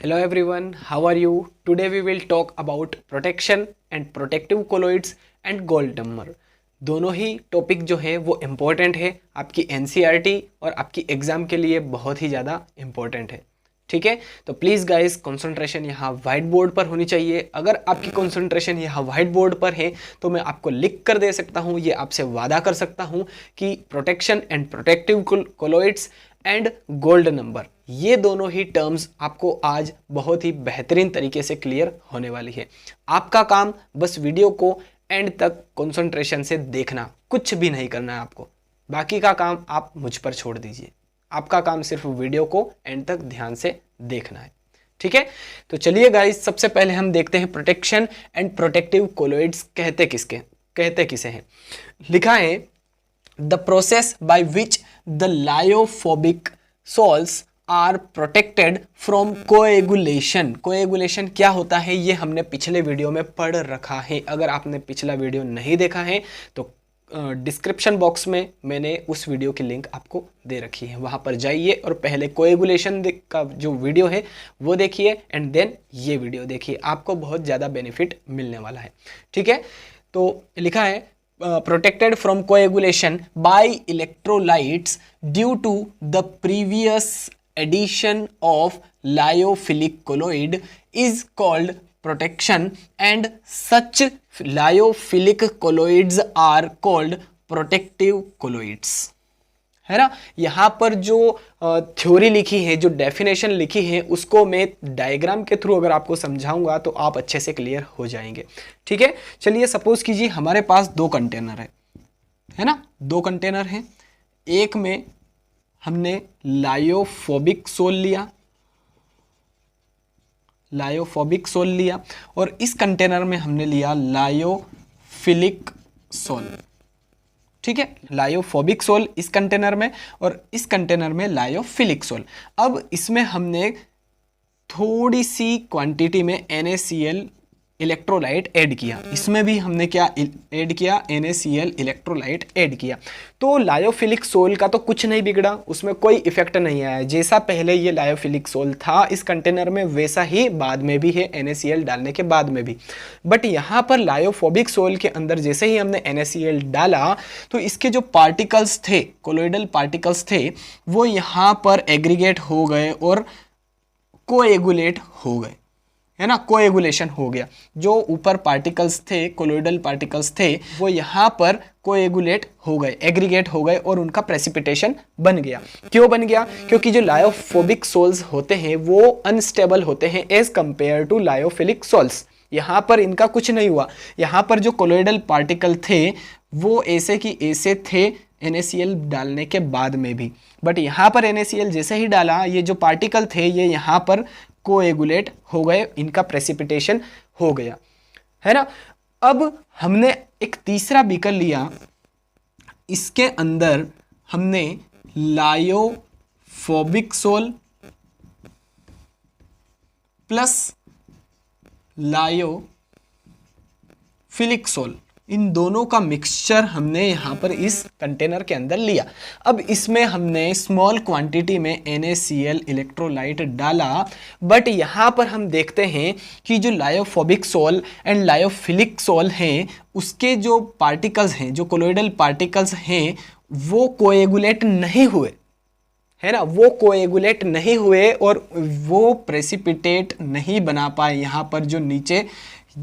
Hello everyone, how are you? Today we will talk about protection and protective colloids and gold number. दोनों ही topic जो है वो important है आपकी NCERT और आपकी एग्जाम के लिए बहुत ही ज़्यादा इम्पोर्टेंट है। ठीक है, तो प्लीज़ गाइस कंसंट्रेशन यहाँ व्हाइट बोर्ड पर होनी चाहिए। अगर आपकी कंसंट्रेशन यहाँ व्हाइट बोर्ड पर है तो मैं आपको लिख कर दे सकता हूँ, ये आपसे वादा कर सकता हूँ कि protection and protective colloids and gold number ये दोनों ही टर्म्स आपको आज बहुत ही बेहतरीन तरीके से क्लियर होने वाली है। आपका काम बस वीडियो को एंड तक कंसंट्रेशन से देखना, कुछ भी नहीं करना है आपको, बाकी का काम आप मुझ पर छोड़ दीजिए। आपका काम सिर्फ वीडियो को एंड तक ध्यान से देखना है। ठीक है, तो चलिए गाइस, सबसे पहले हम देखते हैं प्रोटेक्शन एंड प्रोटेक्टिव कोलोइड्स कहते किसे हैं। लिखा है the process by which the lyophobic sols are protected from coagulation. Coagulation क्या होता है ये हमने पिछले वीडियो में पढ़ रखा है। अगर आपने पिछला वीडियो नहीं देखा है तो डिस्क्रिप्शन बॉक्स में मैंने उस वीडियो की लिंक आपको दे रखी है, वहाँ पर जाइए और पहले कोएगुलेशन का जो वीडियो है वो देखिए एंड देन ये वीडियो देखिए, आपको बहुत ज़्यादा बेनिफिट मिलने वाला है। ठीक है, तो लिखा है protected from coagulation by electrolytes due to the previous addition of lyophilic colloid is called protection and such lyophilic colloids are called protective colloids। है ना, यहाँ पर जो थ्योरी लिखी है, जो डेफिनेशन लिखी है, उसको मैं डायग्राम के थ्रू अगर आपको समझाऊंगा तो आप अच्छे से क्लियर हो जाएंगे। ठीक है, चलिए सपोज कीजिए हमारे पास दो कंटेनर है ना, दो कंटेनर हैं। एक में हमने लायोफोबिक सोल लिया और इस कंटेनर में हमने लिया लायोफिलिक सोल। ठीक है, लायोफोबिक सोल इस कंटेनर में और इस कंटेनर में लायोफिलिक सोल। अब इसमें हमने थोड़ी सी क्वांटिटी में NaCl इलेक्ट्रोलाइट ऐड किया। इसमें भी हमने क्या ऐड किया, NaCl इलेक्ट्रोलाइट ऐड किया। तो लायोफिलिक सोल का तो कुछ नहीं बिगड़ा, उसमें कोई इफेक्ट नहीं आया। जैसा पहले ये लायोफिलिक सोल था इस कंटेनर में वैसा ही बाद में भी है, NaCl डालने के बाद में भी। बट यहाँ पर लायोफोबिक सोल के अंदर जैसे ही हमने NaCl डाला तो इसके जो पार्टिकल्स थे, कोलोइडल पार्टिकल्स थे, वो यहाँ पर एग्रीगेट हो गए और कोएगुलेट हो गए, है ना, कोएगुलेशन हो गया। जो ऊपर पार्टिकल्स थे, कोलोइडल पार्टिकल्स थे, वो यहाँ पर कोएगुलेट हो गए, एग्रीगेट हो गए और उनका प्रेसिपिटेशन बन गया। क्यों बन गया? क्योंकि जो लायोफोबिक सोल्स होते हैं वो अनस्टेबल होते हैं as compare to lyophilic sols. यहाँ पर इनका कुछ नहीं हुआ। यहाँ पर जो कोलोइडल पार्टिकल थे वो ऐसे की ऐसे थे NaCl डालने के बाद में भी, बट यहाँ पर NaCl जैसे ही डाला ये जो पार्टिकल थे ये यहाँ पर कोएगुलेट हो गए, इनका प्रेसिपिटेशन हो गया, है ना। अब हमने एक तीसरा बीकर लिया, इसके अंदर हमने lyophobic sol plus lyophilic sol, इन दोनों का मिक्सचर हमने यहाँ पर इस कंटेनर के अंदर लिया। अब इसमें हमने स्मॉल क्वांटिटी में NaCl इलेक्ट्रोलाइट डाला, बट यहाँ पर हम देखते हैं कि जो lyophobic sol and lyophilic sol हैं उसके जो पार्टिकल्स हैं, जो कोलोइडल पार्टिकल्स हैं, वो कोएगुलेट नहीं हुए, है ना, वो कोएगुलेट नहीं हुए और वो प्रेसिपिटेट नहीं बना पाए। यहाँ पर जो नीचे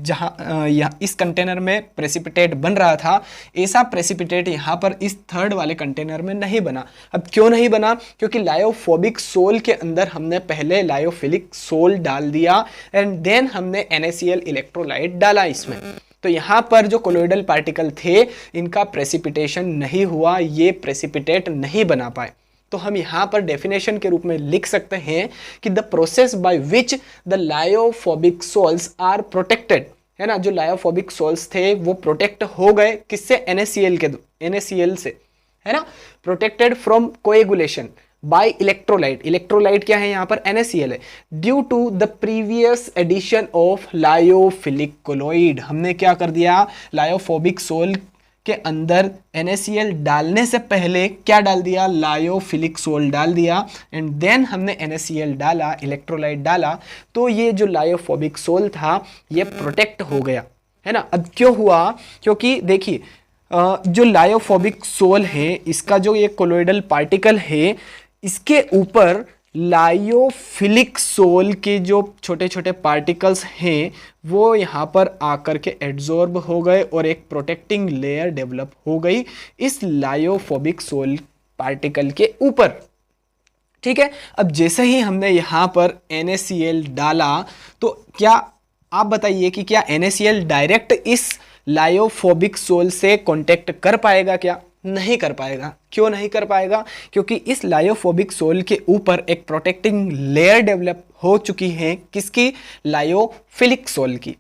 जहाँ इस कंटेनर में प्रेसिपिटेट बन रहा था, ऐसा प्रेसिपिटेट यहाँ पर इस थर्ड वाले कंटेनर में नहीं बना। अब क्यों नहीं बना? क्योंकि लायोफोबिक सोल के अंदर हमने पहले लायोफिलिक सोल डाल दिया एंड देन हमने NaCl इलेक्ट्रोलाइट डाला इसमें। तो यहाँ पर जो कोलोइडल पार्टिकल थे इनका प्रेसिपिटेशन नहीं हुआ, ये प्रेसिपिटेट नहीं बना पाए। तो हम यहाँ पर डेफिनेशन के रूप में लिख सकते हैं कि the process by which the lyophobic sols are protected, है ना, जो लायोफोबिक सोल्स थे वो प्रोटेक्ट हो गए किससे? NaCl से, है ना, protected from coagulation by electrolyte. Electrolyte क्या है यहाँ पर? NaCl है। Due to the previous addition of lyophilic colloid, हमने क्या कर दिया, लायोफोबिक सोल के अंदर NaCl डालने से पहले क्या डाल दिया, लायोफिलिक सोल डाल दिया, एंड देन हमने NaCl डाला, इलेक्ट्रोलाइट डाला, तो ये जो लायोफोबिक सोल था ये प्रोटेक्ट हो गया, है ना। अब क्यों हुआ, क्योंकि देखिए जो लायोफोबिक सोल है, इसका जो ये कोलोइडल पार्टिकल है, इसके ऊपर लायोफिलिक सोल के जो छोटे छोटे पार्टिकल्स हैं वो यहाँ पर आकर के एड्जॉर्ब हो गए और एक प्रोटेक्टिंग लेयर डेवलप हो गई इस लायोफोबिक सोल पार्टिकल के ऊपर, ठीक है। अब जैसे ही हमने यहाँ पर NaCl डाला, तो क्या आप बताइए कि क्या NaCl डायरेक्ट इस लायोफोबिक सोल से कांटेक्ट कर पाएगा, क्या नहीं कर पाएगा। क्यों नहीं कर पाएगा, क्योंकि इस लायोफोबिक सोल के ऊपर एक प्रोटेक्टिंग लेयर डेवलप हो चुकी है, किसकी, लायोफिलिक सोल की,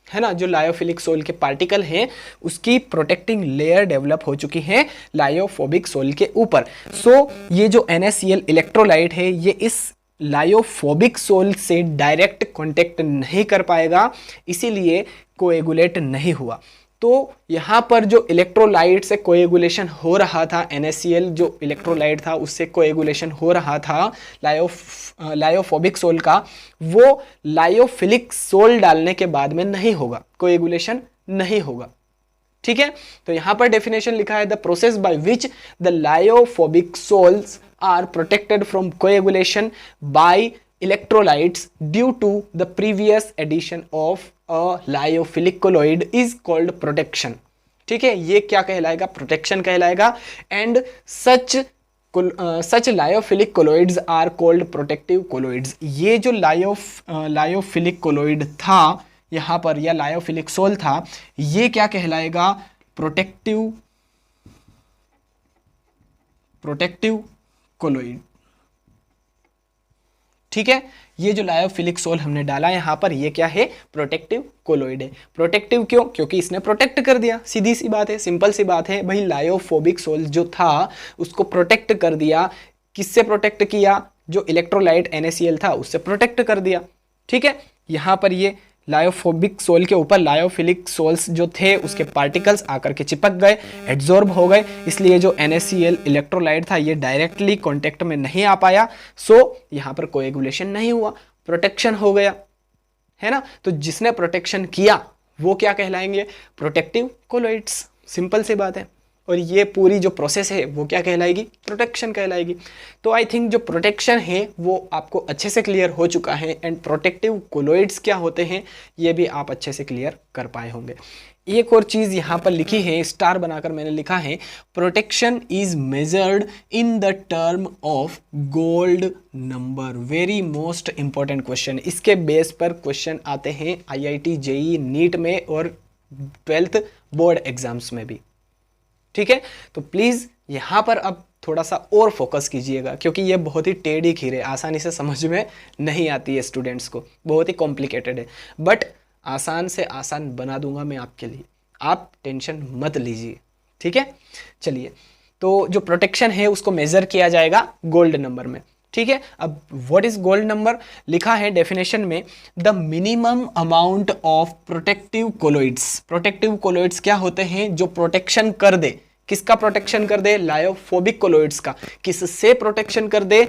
है ना। जो लायोफिलिक सोल के पार्टिकल हैं उसकी प्रोटेक्टिंग लेयर डेवलप हो चुकी है लायोफोबिक सोल के ऊपर। सो ये जो NaCl इलेक्ट्रोलाइट है ये इस लायोफोबिक सोल से डायरेक्ट कांटेक्ट नहीं कर पाएगा, इसीलिए कोएगुलेट नहीं हुआ। तो यहाँ पर जो इलेक्ट्रोलाइट से कोएगुलेशन हो रहा था, NaCl जो इलेक्ट्रोलाइट था उससे कोएगुलेशन हो रहा था लायोफोबिक सोल का, वो लायोफिलिक सोल डालने के बाद में नहीं होगा, कोएगुलेशन नहीं होगा, ठीक है। तो यहाँ पर डेफिनेशन लिखा है, the process by which the lyophobic sols are protected from coagulation by electrolytes due to the previous addition of a lyophilic colloid is called protection, ठीक है। ये क्या कहलाएगा, प्रोटेक्शन कहलाएगा। And such lyophilic colloids are called protective colloids. ये जो lyophilic colloid था यहाँ पर, या लायोफिलिक सोल था, ये क्या कहलाएगा, प्रोटेक्टिव कोलोइड, ठीक है। ये जो लायोफिलिक सोल हमने डाला यहाँ पर, ये क्या है, प्रोटेक्टिव कोलोइड है। प्रोटेक्टिव क्यों, क्योंकि इसने प्रोटेक्ट कर दिया, सीधी सी बात है, सिंपल सी बात है भाई। लायोफोबिक सोल जो था उसको प्रोटेक्ट कर दिया, किससे प्रोटेक्ट किया, जो इलेक्ट्रोलाइट NaCl था उससे प्रोटेक्ट कर दिया, ठीक है। यहाँ पर ये लायोफोबिक सोल के ऊपर लायोफिलिक सोल्स जो थे उसके पार्टिकल्स आकर के चिपक गए, एड्जॉर्ब हो गए, इसलिए जो NaCl इलेक्ट्रोलाइट था ये डायरेक्टली कांटेक्ट में नहीं आ पाया। सो यहाँ पर कोएगुलेशन नहीं हुआ, प्रोटेक्शन हो गया, है ना। तो जिसने प्रोटेक्शन किया वो क्या कहलाएंगे, प्रोटेक्टिव कोलोइड्स, सिंपल सी बात है। और ये पूरी जो प्रोसेस है वो क्या कहलाएगी, प्रोटेक्शन कहलाएगी। तो आई थिंक जो प्रोटेक्शन है वो आपको अच्छे से क्लियर हो चुका है, एंड प्रोटेक्टिव कोलोइड्स क्या होते हैं ये भी आप अच्छे से क्लियर कर पाए होंगे। एक और चीज़ यहाँ पर लिखी है, स्टार बनाकर मैंने लिखा है, protection is measured in the term of gold number. Very most important question, इसके बेस पर क्वेश्चन आते हैं IIT JEE नीट में और 12th बोर्ड एग्जाम्स में भी, ठीक है। तो प्लीज़ यहाँ पर अब थोड़ा सा और फोकस कीजिएगा, क्योंकि ये बहुत ही टेढ़ी खीर है, आसानी से समझ में नहीं आती है स्टूडेंट्स को, बहुत ही कॉम्प्लिकेटेड है, बट आसान से आसान बना दूंगा मैं आपके लिए, आप टेंशन मत लीजिए, ठीक है। चलिए, तो जो प्रोटेक्शन है उसको मेजर किया जाएगा गोल्ड नंबर में, ठीक है। अब व्हाट इज गोल्ड नंबर, लिखा है डेफिनेशन में, the minimum amount of protective colloids. Protective colloids क्या होते हैं, जो प्रोटेक्शन कर दे, किसका प्रोटेक्शन कर दे, लायोफोबिक कोलोइड्स का। किससे प्रोटेक्शन कर दे,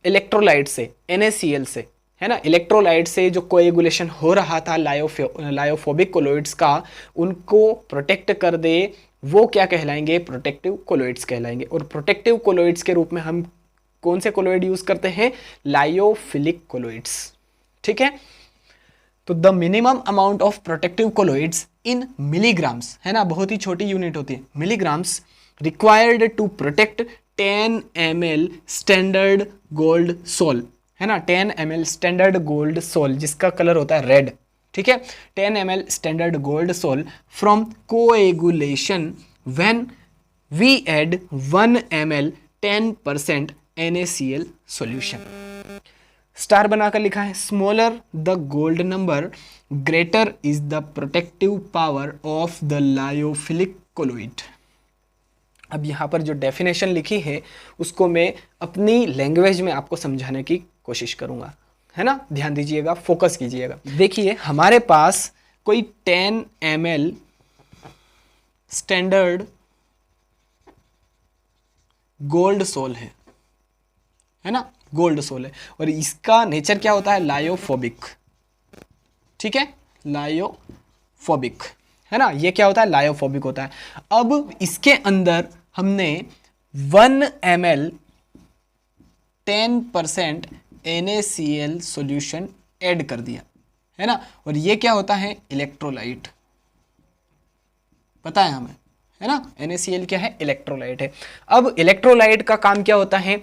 इलेक्ट्रोलाइट से, NaCl से, है ना। इलेक्ट्रोलाइट से जो कोएगुलेशन हो रहा था लायोफोबिक कोलोइड्स का, उनको प्रोटेक्ट कर दे, वो क्या कहलाएंगे, प्रोटेक्टिव कोलोइड्स कहलाएंगे। और प्रोटेक्टिव कोलोइड्स के रूप में हम कौन से कोलोइड यूज करते हैं, लायोफिलिक कोलोइड्स, ठीक है। तो the minimum amount of protective colloids in milligrams, है ना, बहुत ही छोटी यूनिट होती है, milligrams, required to protect 10 ml standard gold sol, है ना, 10 ml स्टैंडर्ड गोल्ड सोल जिसका कलर होता है रेड, ठीक है। 10 ml standard gold sol from coagulation when we add 1 ml 10% NaCl solution. Star बनाकर लिखा है, smaller the gold number greater is the protective power of the lyophilic colloid. अब यहाँ पर जो डेफिनेशन लिखी है उसको मैं अपनी लैंग्वेज में आपको समझाने की कोशिश करूँगा, है ना। ध्यान दीजिएगा, फोकस कीजिएगा। देखिए, हमारे पास कोई 10 ml स्टैंडर्ड गोल्ड सोल है ना, गोल्ड सोल है। और इसका नेचर क्या होता है, लायोफोबिक, ठीक है, लायोफोबिक, है ना, ये क्या होता है, लायोफोबिक होता है। अब इसके अंदर हमने 1 ml 10% NaCl सॉल्यूशन ऐड कर दिया, है ना। और ये क्या होता है, इलेक्ट्रोलाइट, पता है हमें, है ना, NaCl क्या है, इलेक्ट्रोलाइट है। अब इलेक्ट्रोलाइट का काम क्या होता है,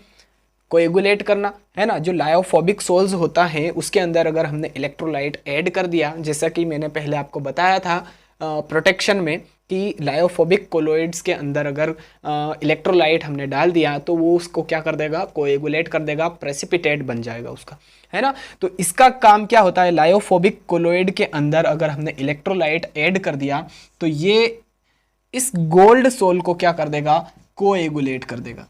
कोएगुलेट करना, है ना। जो लायोफोबिक सोल्स होता है उसके अंदर अगर हमने इलेक्ट्रोलाइट ऐड कर दिया, जैसा कि मैंने पहले आपको बताया था प्रोटेक्शन में कि लायोफोबिक कोलोइड्स के अंदर अगर इलेक्ट्रोलाइट हमने डाल दिया तो वो उसको क्या कर देगा, कोएगुलेट कर देगा, प्रेसिपिटेट बन जाएगा उसका, है ना। तो इसका काम क्या होता है, लायोफोबिक कोलोइड के अंदर अगर हमने इलेक्ट्रोलाइट ऐड कर दिया तो ये इस गोल्ड सोल को क्या कर देगा, कोएगुलेट कर देगा,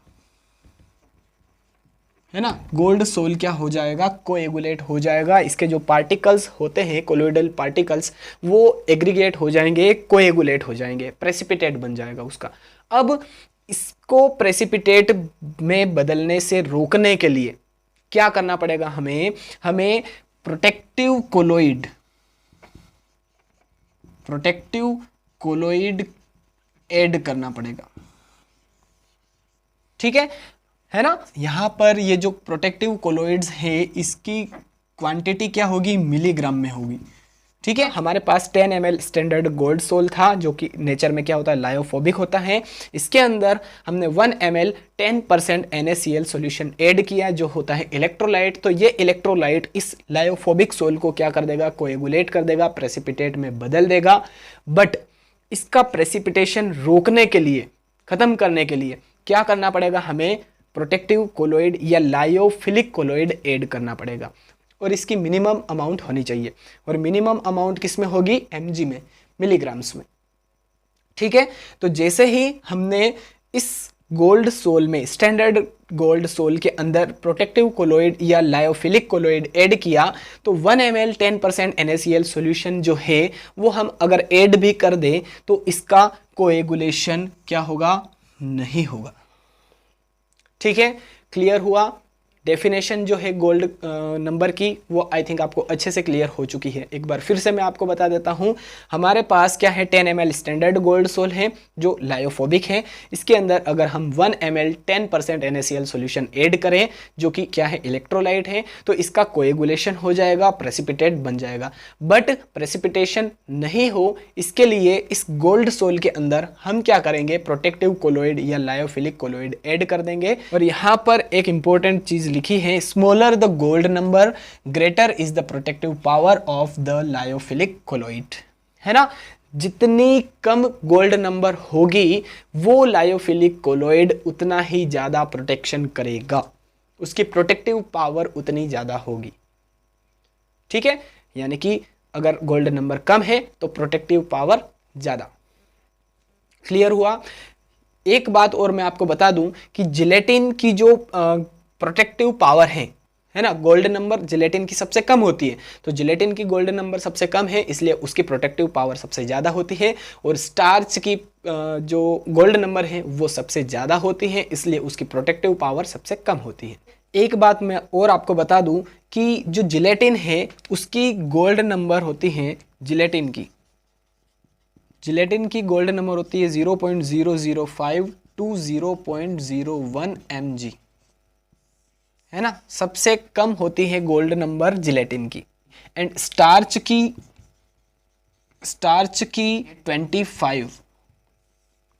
है ना। गोल्ड सोल क्या हो जाएगा, कोएगुलेट हो जाएगा। इसके जो पार्टिकल्स होते हैं, कोलोइडल पार्टिकल्स, वो एग्रीगेट हो जाएंगे, कोएगुलेट हो जाएंगे, प्रेसिपिटेट बन जाएगा उसका। अब इसको प्रेसिपिटेट में बदलने से रोकने के लिए क्या करना पड़ेगा हमें प्रोटेक्टिव कोलोइड ऐड करना पड़ेगा, ठीक है ना। यहां पर ये जो प्रोटेक्टिव कोलोइड्स है इसकी क्वांटिटी क्या होगी, मिलीग्राम में होगी, ठीक है। हमारे पास 10 ml स्टैंडर्ड गोल्ड सोल था जो कि नेचर में क्या होता है, लायोफोबिक होता है। इसके अंदर हमने 1 ml 10% NaCl सॉल्यूशन ऐड किया जो होता है इलेक्ट्रोलाइट। तो ये इलेक्ट्रोलाइट इस लायोफोबिक सोल को क्या कर देगा, कोएगुलेट कर देगा, प्रेसिपिटेट में बदल देगा। बट इसका प्रेसिपिटेशन रोकने के लिए, खत्म करने के लिए क्या करना पड़ेगा, हमें प्रोटेक्टिव कोलोइड या लायोफिलिक कोलोइड ऐड करना पड़ेगा। और इसकी मिनिमम अमाउंट होनी चाहिए, और मिनिमम अमाउंट किस में होगी, mg में, मिलीग्राम्स में, ठीक है। तो जैसे ही हमने इस गोल्ड सोल में, स्टैंडर्ड गोल्ड सोल के अंदर प्रोटेक्टिव कोलोइड या लायोफिलिक कोलोइड ऐड किया तो 1 ml 10% NaCl सॉल्यूशन जो है वो हम अगर ऐड भी कर दें तो इसका कोएगुलेशन क्या होगा, नहीं होगा, ठीक है। क्लियर हुआ। डेफिनेशन जो है गोल्ड नंबर की वो आई थिंक आपको अच्छे से क्लियर हो चुकी है। एक बार फिर से मैं आपको बता देता हूँ, हमारे पास क्या है, 10 ml स्टैंडर्ड गोल्ड सोल है जो लायोफोबिक है। इसके अंदर अगर हम 1 ml 10% NaCl सॉल्यूशन ऐड करें जो कि क्या है, इलेक्ट्रोलाइट है, तो इसका कोएगुलेशन हो जाएगा, प्रेसिपिटेट बन जाएगा। बट प्रेसिपिटेशन नहीं हो इसके लिए इस गोल्ड सोल के अंदर हम क्या करेंगे, प्रोटेक्टिव कोलोइड या लायोफिलिक कोलोइड ऐड कर देंगे। और यहाँ पर एक इंपॉर्टेंट चीज लिखी है, smaller the gold number greater is the protective power of the lyophilic colloid, है ना। जितनी कम गोल्ड नंबर होगी वो लायोफिलिक कोलोइड उतना ही ज्यादा प्रोटेक्शन करेगा, उसकी प्रोटेक्टिव पावर उतनी ज्यादा होगी, ठीक है। यानी कि अगर गोल्ड नंबर कम है तो प्रोटेक्टिव पावर ज्यादा। क्लियर हुआ। एक बात और मैं आपको बता दूं कि जिलेटिन की जो प्रोटेक्टिव पावर है ना, गोल्ड नंबर जिलेटिन की सबसे कम होती है, तो जिलेटिन की गोल्ड नंबर सबसे कम है इसलिए उसकी प्रोटेक्टिव पावर सबसे ज़्यादा होती है। और स्टार्च की जो गोल्ड नंबर है वो सबसे ज़्यादा होती है इसलिए उसकी प्रोटेक्टिव पावर सबसे कम होती है। एक बात मैं और आपको बता दूं कि जो जिलेटिन है उसकी गोल्ड नंबर होती है, जिलेटिन की गोल्ड नंबर होती है 0.005 टू 0.01 mg, है ना, सबसे कम होती है गोल्ड नंबर जिलेटिन की। एंड स्टार्च की 25,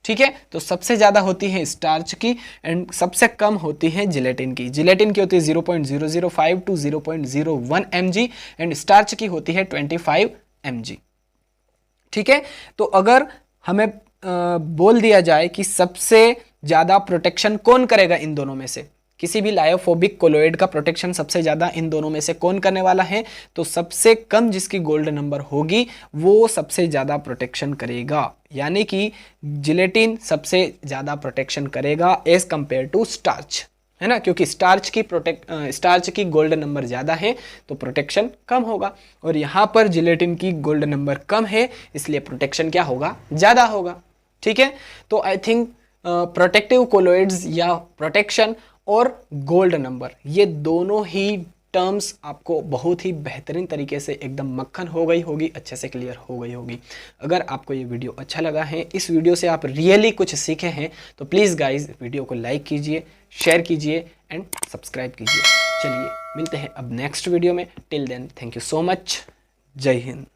ठीक है। तो सबसे ज्यादा होती है स्टार्च की एंड सबसे कम होती है जिलेटिन की। जिलेटिन की होती है 0.005 टू 0.01 mg एंड स्टार्च की होती है 25 mg, ठीक है। तो अगर हमें बोल दिया जाए कि सबसे ज्यादा प्रोटेक्शन कौन करेगा इन दोनों में से, किसी भी लायोफोबिक कोलोइड का प्रोटेक्शन सबसे ज्यादा इन दोनों में से कौन करने वाला है, तो सबसे कम जिसकी गोल्ड नंबर होगी वो सबसे ज्यादा प्रोटेक्शन करेगा। यानी कि जिलेटिन सबसे ज्यादा प्रोटेक्शन करेगा एज कंपेयर टू स्टार्च, है ना, क्योंकि स्टार्च की गोल्ड नंबर ज्यादा है तो प्रोटेक्शन कम होगा। और यहाँ पर जिलेटिन की गोल्ड नंबर कम है इसलिए प्रोटेक्शन क्या होगा, ज्यादा होगा। ठीक है। तो आई थिंक प्रोटेक्टिव कोलॉइड्स या प्रोटेक्शन और गोल्ड नंबर, ये दोनों ही टर्म्स आपको बहुत ही बेहतरीन तरीके से एकदम मक्खन हो गई होगी, अच्छे से क्लियर हो गई होगी। अगर आपको ये वीडियो अच्छा लगा है, इस वीडियो से आप रियली कुछ सीखे हैं, तो प्लीज़ गाइज वीडियो को लाइक कीजिए, शेयर कीजिए एंड सब्सक्राइब कीजिए। चलिए मिलते हैं अब नेक्स्ट वीडियो में। Till then thank you so much. जय हिंद।